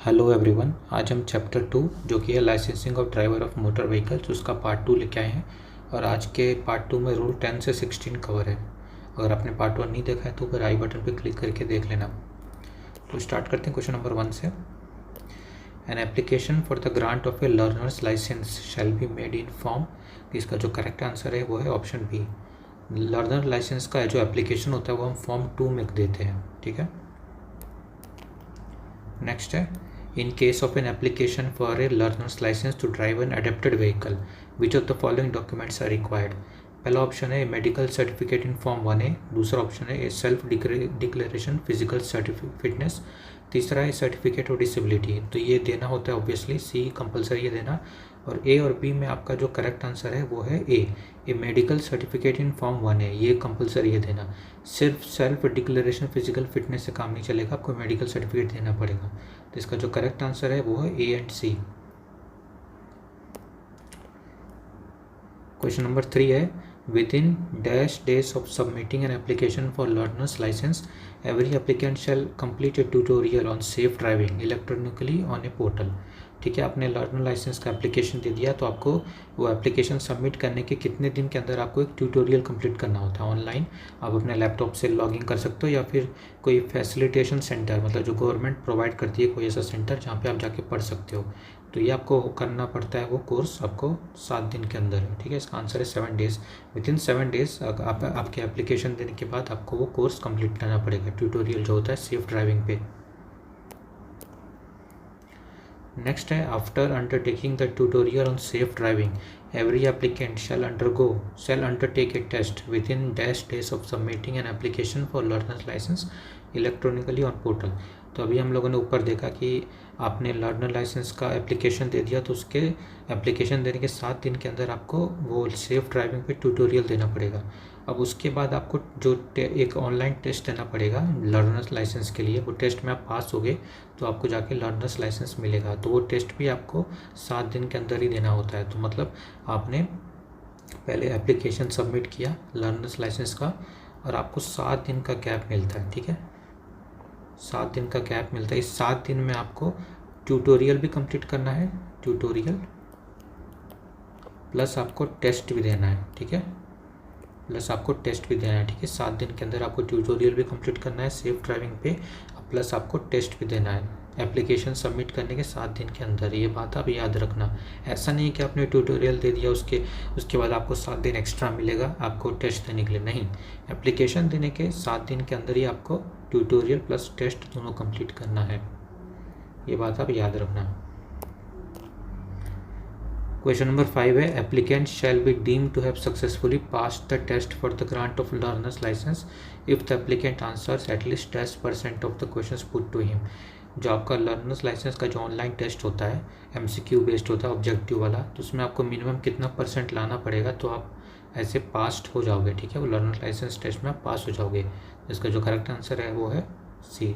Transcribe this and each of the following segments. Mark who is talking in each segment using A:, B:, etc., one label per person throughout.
A: Hello everyone, आज हम chapter 2 जो कि है licensing of driver of motor vehicles उसका पार्ट 2 लेके आए हैं। और आज के पार्ट 2 में रूल 10 से 16 कवर है। अगर आपने पार्ट 1 नहीं देखा है तो ऊपर आई बटन पर क्लिक करके देख लेना। तो स्टार्ट करते हैं क्वेश्चन नंबर 1 से। An application for the grant of a learner's licence shall be made in form. इसका जो करेक्ट आंसर है वो है ऑप्शन बी। लर्नर लाइसेंस का जो एप्लीकेशन होता है वो हम फॉर्म 2 में देते हैं। ठीक है, नेक्स्ट है in case of an application for a learner's licence to drive an adapted vehicle which of the following documents are required. पहला ऑप्शन है medical certificate in form 1A, दूसरा ऑप्शन है a self declaration physical fitness, तीसरा है certificate of disability. तो ये देना होता है ऑब्वियसली सी कंपलसरी है देना। और ए और बी में आपका जो करेक्ट आंसर है वो है a medical certificate in form 1A, ये कंपलसरी है देना। सिर्फ सेल्फ डिक्लेरेशन फिजिकल फिटनेस से काम नहीं चलेगा, आपको मेडिकल सर्टिफिकेट देना पड़ेगा। तो इसका जो करेक्ट आंसर है वो है A and C. Question number 3 है within dash days of submitting an application for learner's license every applicant shall complete a tutorial on safe driving electronically on a portal। ठीक है, आपने लर्नर लाइसेंस का application दे दिया तो आपको वो एप्लीकेशन सबमिट करने के कितने दिन के अंदर आपको एक ट्यूटोरियल कंप्लीट करना होता है ऑनलाइन। आप अपने लैपटॉप से लॉगिन कर सकते हो या फिर कोई फैसिलिटेशन सेंटर, मतलब जो गवर्नमेंट प्रोवाइड करती है कोई ऐसा सेंटर जहाँ पे आप जाके पढ़ सकते हो। तो ये आपको करना पड़ता है, वो कोर्स आपको 7 दिन के अंदर है। ठीक है, इसका आंसर है 7 डेज़। विदिन 7 डेज़ आपके एप्लीकेशन देने के बाद आपको वो कोर्स कंप्लीट करना पड़ेगा, ट्यूटोरियल जो होता है सेफ ड्राइविंग पे। नेक्स्ट है after undertaking the tutorial on safe driving every applicant shall undertake a test within dash days of submitting an application for learners licence electronically on portal. तो अभी हम लोगों ने ऊपर देखा कि आपने लर्नर लाइसेंस का एप्लीकेशन दे दिया तो उसके एप्लीकेशन देने के 7 दिन के अंदर आपको वो सेफ ड्राइविंग पे ट्यूटोरियल देना पड़ेगा। अब उसके बाद आपको जो एक ऑनलाइन टेस्ट देना पड़ेगा लर्नर्स लाइसेंस के लिए, वो टेस्ट में आप पास हो गए तो आपको जाके लर्नर्स लाइसेंस मिलेगा। तो वो टेस्ट भी आपको 7 दिन के अंदर ही देना होता है। तो मतलब आपने पहले एप्लीकेशन सबमिट किया लर्नर्स लाइसेंस का और आपको 7 दिन का गैप मिलता है। ठीक है, 7 दिन का गैप मिलता है। इस 7 दिन में आपको ट्यूटोरियल भी कंप्लीट करना है, ट्यूटोरियल प्लस आपको टेस्ट भी देना है। ठीक है, प्लस आपको टेस्ट भी देना है। ठीक है, 7 दिन के अंदर आपको ट्यूटोरियल भी कंप्लीट करना है सेफ ड्राइविंग पे, प्लस आपको टेस्ट भी देना है एप्लीकेशन सबमिट करने के 7 दिन के अंदर। ये बात आप याद रखना। ऐसा नहीं है कि आपने ट्यूटोरियल दे दिया उसके बाद आपको 7 दिन एक्स्ट्रा मिलेगा आपको टेस्ट देने के लिए, नहीं। एप्लीकेशन देने के 7 दिन के अंदर ही आपको ट्यूटोरियल प्लस टेस्ट दोनों कंप्लीट करना है, ये बात आप याद रखना। क्वेश्चन नंबर 5 है applicant shall be deem to have successfully passed the test for the grant of learners licence if the applicant answers at least 10% of the questions put to him. जो आपका लर्नर्स लाइसेंस का जो online test होता है MCQ based होता है, objective वाला, तो उसमें आपको मिनिमम कितना % लाना पड़ेगा तो आप ऐसे पास हो जाओगे। ठीक है, वो लर्नर लाइसेंस टेस्ट में आप पास हो जाओगे। इसका जो करेक्ट आंसर है वो है सी।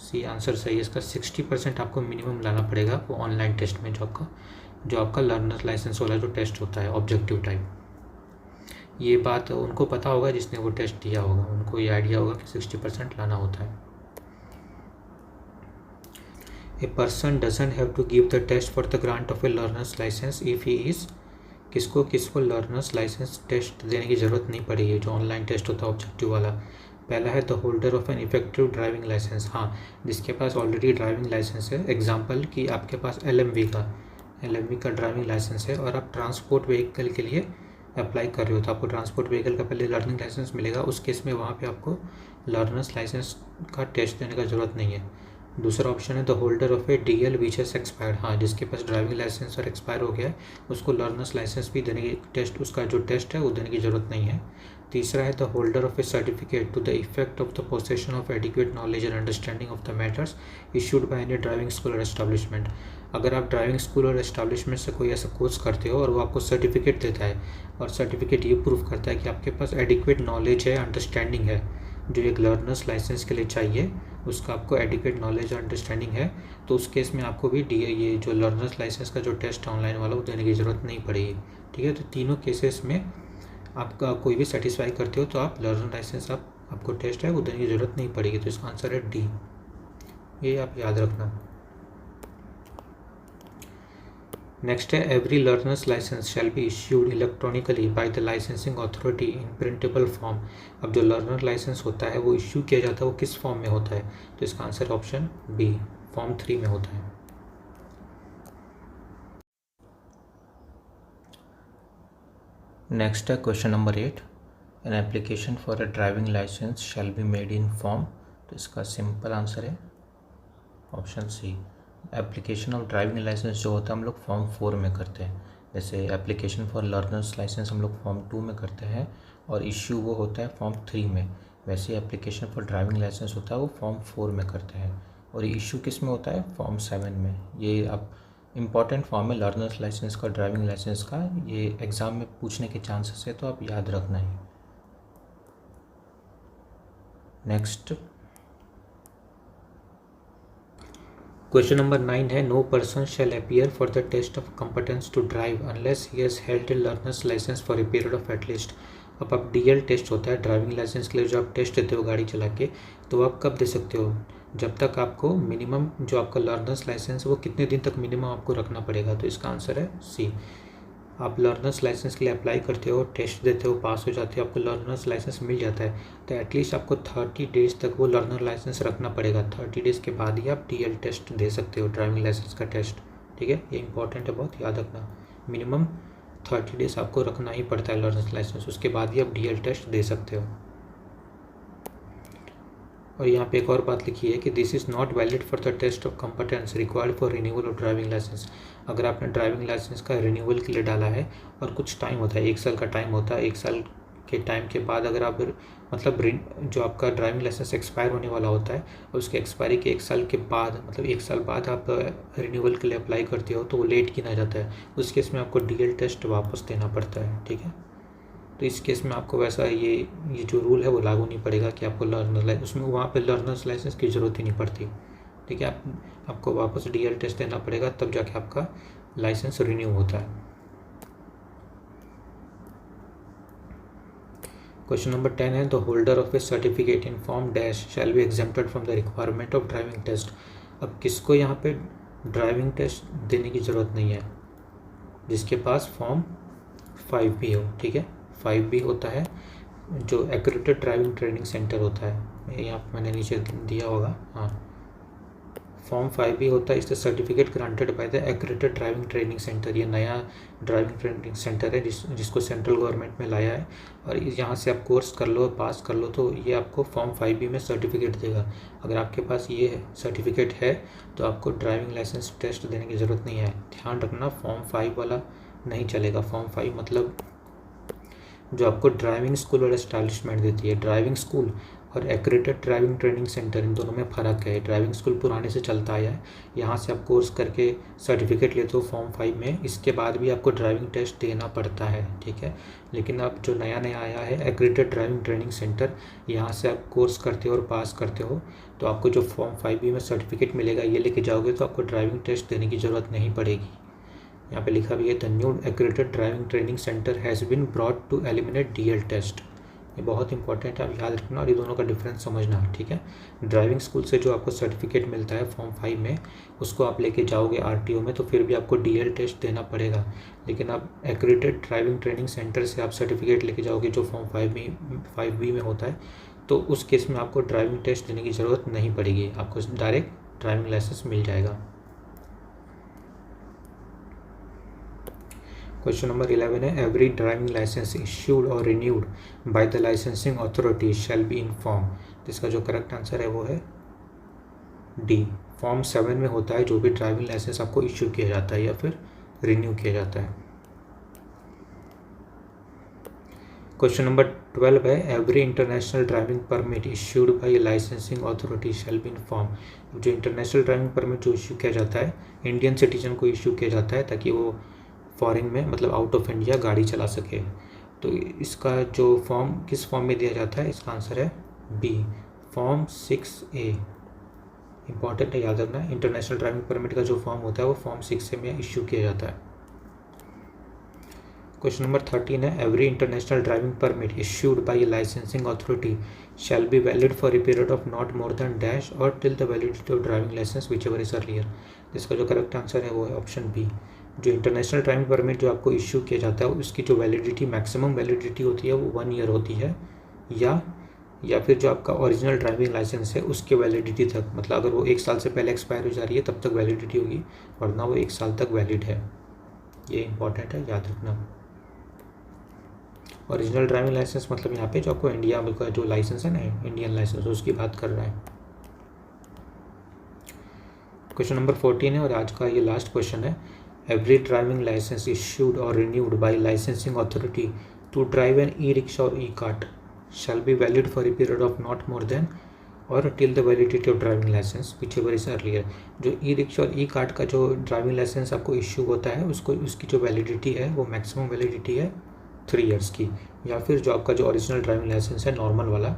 A: सी आंसर सही है इसका। 60% आपको मिनिमम लाना पड़ेगा वो ऑनलाइन टेस्ट में, जो आपका लर्नर लाइसेंस वाला जो टेस्ट होता है ऑब्जेक्टिव टाइप। ये बात उनको पता होगा जिसने वो टेस्ट दिया होगा, उनको ये आइडिया होगा कि 60% लाना होता है। A person doesn't have to give the test for the grant of a learner's licence if he is. किसको लर्नर्स लाइसेंस टेस्ट देने की ज़रूरत नहीं पड़ेगी जो ऑनलाइन टेस्ट होता है ऑब्जेक्टिव वाला। पहला है the holder of an effective driving licence. हाँ, जिसके पास ऑलरेडी ड्राइविंग लाइसेंस है। एग्जांपल कि आपके पास LMV का ड्राइविंग लाइसेंस है और आप ट्रांसपोर्ट व्हीकल के लिए अप्लाई कर रहे हो तो आपको ट्रांसपोर्ट व्हीकल का पहले लर्निंग लाइसेंस मिलेगा। उस केस में वहाँ पे आपको लर्नर्स लाइसेंस का टेस्ट देने का ज़रूरत नहीं है। दूसरा ऑप्शन है the holder of A DL which has expired. हाँ, जिसके पास ड्राइविंग लाइसेंस और एक्सपायर हो गया है उसको लर्नर्स लाइसेंस भी देने की टेस्ट, उसका जो टेस्ट है वो देने की ज़रूरत नहीं है। तीसरा है the holder of a certificate to the effect of the possession of adequate knowledge and understanding of the matters issued by any driving school और एस्टैब्लिशमेंट। अगर आप ड्राइविंग स्कूल और एस्टैब्लिशमेंट से कोई ऐसा कोर्स करते हो और वो आपको सर्टिफिकेट देता है और सर्टिफिकेट ये प्रूव करता है कि आपके पास एडिक्वेट नॉलेज है, अंडरस्टैंडिंग है, जो एक लर्नर्स लाइसेंस के लिए चाहिए, उसका आपको एडिक्वेट नॉलेज और अंडरस्टैंडिंग है, तो उस केस में आपको भी ये जो लर्नर्स लाइसेंस का जो टेस्ट है ऑनलाइन वाला वो देने की ज़रूरत नहीं पड़ेगी। ठीक है, तो तीनों केसेस में आपका कोई भी सेटिस्फाई करते हो तो आप लर्नर लाइसेंस आपको टेस्ट है वो देने की ज़रूरत नहीं पड़ेगी। तो इसका आंसर है डी। ये आप याद रखना। नेक्स्ट है every learner's licence shall be issued electronically by the licensing authority in printable form. अब जो लर्नर लाइसेंस होता है वो इश्यू किया जाता है वो किस फॉर्म में होता है, तो इसका आंसर ऑप्शन बी फॉर्म 3 में होता है। नेक्स्ट है question number 8, an application for a driving licence shall be made in form. तो इसका सिंपल आंसर है option C. Application of driving licence जो होता है हम लोग फॉर्म 4 में करते हैं, जैसे एप्लीकेशन फॉर लर्नर्स लाइसेंस हम लोग फॉर्म 2 में करते हैं और इश्यू वो होता है फॉर्म 3 में। वैसे एप्लीकेशन फॉर ड्राइविंग लाइसेंस होता है वो फॉर्म 4 में करते हैं और इश्यू किस में होता है, फॉर्म 7 में। ये आप इम्पॉर्टेंट फॉर्म है लर्नर्स लाइसेंस का, ड्राइविंग लाइसेंस का, ये एग्ज़ाम में पूछने के चांसेस है तो आप याद रखना है। नेक्स्ट क्वेश्चन नंबर 9 है no person shall appear for the test of competence to drive unless he has held a learner's licence for a period of at least. अब आप डीएल टेस्ट होता है ड्राइविंग लाइसेंस के लिए जो आप टेस्ट देते हो गाड़ी चला के, तो आप कब दे सकते हो, जब तक आपको मिनिमम जो आपका लर्नर्स लाइसेंस वो कितने दिन तक मिनिमम आपको रखना पड़ेगा, तो इसका आंसर है सी। आप लर्नर्स लाइसेंस के लिए अप्लाई करते हो, टेस्ट देते हो, पास हो जाते हो, आपको लर्नर्स लाइसेंस मिल जाता है, तो एटलीस्ट आपको 30 डेज़ तक वो लर्नर लाइसेंस रखना पड़ेगा। 30 डेज़ के बाद ही आप डीएल टेस्ट दे सकते हो, ड्राइविंग लाइसेंस का टेस्ट। ठीक है, ये इंपॉर्टेंट है, बहुत याद रखना। मिनिमम 30 डेज़ आपको रखना ही पड़ता है लर्नर्स लाइसेंस, उसके बाद ही आप डीएल टेस्ट दे सकते हो। और यहाँ पे एक और बात लिखी है कि this is not valid for the test of competence required for renewal of driving licence. अगर आपने ड्राइविंग लाइसेंस का रिन्यूअल के लिए डाला है और कुछ टाइम होता है, 1 साल का टाइम होता है, 1 साल के टाइम के बाद अगर आप मतलब जो आपका ड्राइविंग लाइसेंस एक्सपायर होने वाला होता है और उसके एक्सपायरी के 1 साल के बाद मतलब 1 साल बाद आप रिन्यूअल के लिए अप्लाई करते हो तो वो लेट गिना जाता है, उस केस में आपको डीएल टेस्ट वापस देना पड़ता है। ठीक है, तो इस केस में आपको वैसा ये जो रूल है वो लागू नहीं पड़ेगा कि आपको उसमें वहाँ पे लर्नर्स लाइसेंस की ज़रूरत ही नहीं पड़ती। ठीक है, आपको वापस डीएल टेस्ट देना पड़ेगा तब जाके आपका लाइसेंस रिन्यू होता है। क्वेश्चन नंबर 10 है the holder of a certificate in form dash shall be exempted from the requirement of driving test. अब किसको यहाँ पे ड्राइविंग टेस्ट देने की ज़रूरत नहीं है, जिसके पास फॉर्म 5 भी हो। ठीक है, 5 भी होता है जो एक्रेडिटेड ड्राइविंग ट्रेनिंग सेंटर होता है, यहाँ मैंने नीचे दिया होगा, हाँ, फॉर्म 5 भी होता है। इस certificate granted by the accredited driving training centre. ये नया ड्राइविंग ट्रेनिंग सेंटर है जिसको सेंट्रल गवर्नमेंट में लाया है और यहाँ से आप कोर्स कर लो, पास कर लो तो ये आपको फॉर्म 5B में सर्टिफिकेट देगा। अगर आपके पास ये सर्टिफिकेट है तो आपको ड्राइविंग लाइसेंस टेस्ट देने की ज़रूरत नहीं है। ध्यान रखना, फॉर्म 5 वाला नहीं चलेगा। फॉर्म 5 मतलब जो आपको ड्राइविंग स्कूल और एस्टैब्लिशमेंट देती है। ड्राइविंग स्कूल और एक्रेडिटेड ड्राइविंग ट्रेनिंग सेंटर, इन दोनों में फ़र्क है। ड्राइविंग स्कूल पुराने से चलता आया है, यहाँ से आप कोर्स करके सर्टिफिकेट लेते हो फॉर्म 5 में, इसके बाद भी आपको ड्राइविंग टेस्ट देना पड़ता है। ठीक है, लेकिन अब जो नया आया है एक्रेडिटेड ड्राइविंग ट्रेनिंग सेंटर, यहाँ से आप कोर्स करते हो और पास करते हो तो आपको जो फॉर्म 5B में सर्टिफिकेट मिलेगा ये लेके जाओगे तो आपको ड्राइविंग टेस्ट देने की ज़रूरत नहीं पड़ेगी। यहाँ पे लिखा भी है the new accredited driving training centre has been brought to eliminate DL test. ये बहुत इंपॉर्टेंट है, आप याद रखना और ये दोनों का डिफरेंस समझना। ठीक है, ड्राइविंग स्कूल से जो आपको सर्टिफिकेट मिलता है फॉर्म 5 में, उसको आप लेके जाओगे आरटीओ में तो फिर भी आपको डीएल टेस्ट देना पड़ेगा। लेकिन आप एक्रेडिटेड ड्राइविंग ट्रेनिंग सेंटर से आप सर्टिफिकेट लेके जाओगे जो फॉर्म 5B में होता है, तो उस केस में आपको ड्राइविंग टेस्ट देने की ज़रूरत नहीं पड़ेगी, आपको डायरेक्ट ड्राइविंग लाइसेंस मिल जाएगा। क्वेश्चन नंबर 11 है एवरी ड्राइविंग लाइसेंस इश्यूड और renewed bye the licensing authority shall be in form. इसका जो करेक्ट आंसर है वो है डी, फॉर्म 7 में होता है जो भी ड्राइविंग लाइसेंस आपको इश्यू किया जाता है या फिर रिन्यू किया जाता है। क्वेश्चन नंबर 12 है every international driving permit issued by licensing authority shall be in form. जो इंटरनेशनल ड्राइविंग परमिट जो इश्यू किया जाता है इंडियन सिटीजन को इश्यू किया जाता है ताकि वो फॉरेन में मतलब आउट ऑफ इंडिया गाड़ी चला सके, तो इसका जो फॉर्म किस फॉर्म में दिया जाता है, इसका आंसर है बी, फॉर्म 6A। इंपॉर्टेंट है, याद रखना। इंटरनेशनल ड्राइविंग परमिट का जो फॉर्म होता है वो फॉर्म 6A में इश्यू किया जाता है। क्वेश्चन नंबर 13 है, every international driving permit issued by a licensing authority shall be valid for a period of not more than dash और till the validity of driving licence whichever is earlier. इसका जो correct answer है वो है option B. जो international driving permit जो आपको issue किया जाता है उसकी जो वैलिडिटी मैक्सिमम वैलिडिटी होती है वो 1 ईयर होती है, या फिर जो आपका ओरिजिनल ड्राइविंग लाइसेंस है उसके वैलिडिटी तक, मतलब अगर वो 1 साल से पहले एक्सपायर हो जा रही है तब तक वैलिडिटी होगी, वरना वो 1 साल तक वैलिड है। ये इंपॉर्टेंट है, याद रखना। ओरिजिनल ड्राइविंग लाइसेंस मतलब यहाँ पे जो आपको इंडिया का जो लाइसेंस है ना, इंडियन लाइसेंस, उसकी बात कर रहा है। क्वेश्चन नंबर 14 है और आज का ये लास्ट क्वेश्चन है, एवरी ड्राइविंग लाइसेंस इश्यूड और renewed by licensing authority to drive an e rickshaw और e cart shall be valid for a period of not more than और till the validity of driving licence whichever is earlier. जो e rickshaw और e cart का जो driving licence आपको issue होता है उसकी जो वैलिडिटी है वो मैक्सिमम वैलिडिटी है 3 ईयर्स की, या फिर जो आपका जो ओरिजिनल ड्राइविंग लाइसेंस है नॉर्मल वाला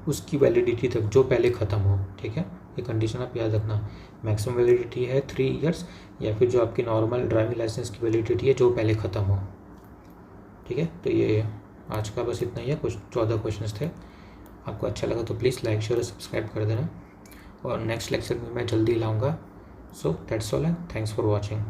A: उसकी वैलिडिटी तक जो पहले ख़त्म हो। ठीक है, ये कंडीशन आप याद रखना, मैक्सिमम वैलिडिटी है 3 ईयर्स, या फिर जो आपकी नॉर्मल ड्राइविंग लाइसेंस की वैलिडिटी है जो पहले ख़त्म हो। ठीक है, तो ये आज का बस इतना ही है, कुछ 14 क्वेश्चंस थे। आपको अच्छा लगा तो प्लीज़ लाइक शेयर और सब्सक्राइब कर देना, और नेक्स्ट लेक्चर में मैं जल्दी लाऊंगा। So that's all and thanks for watching.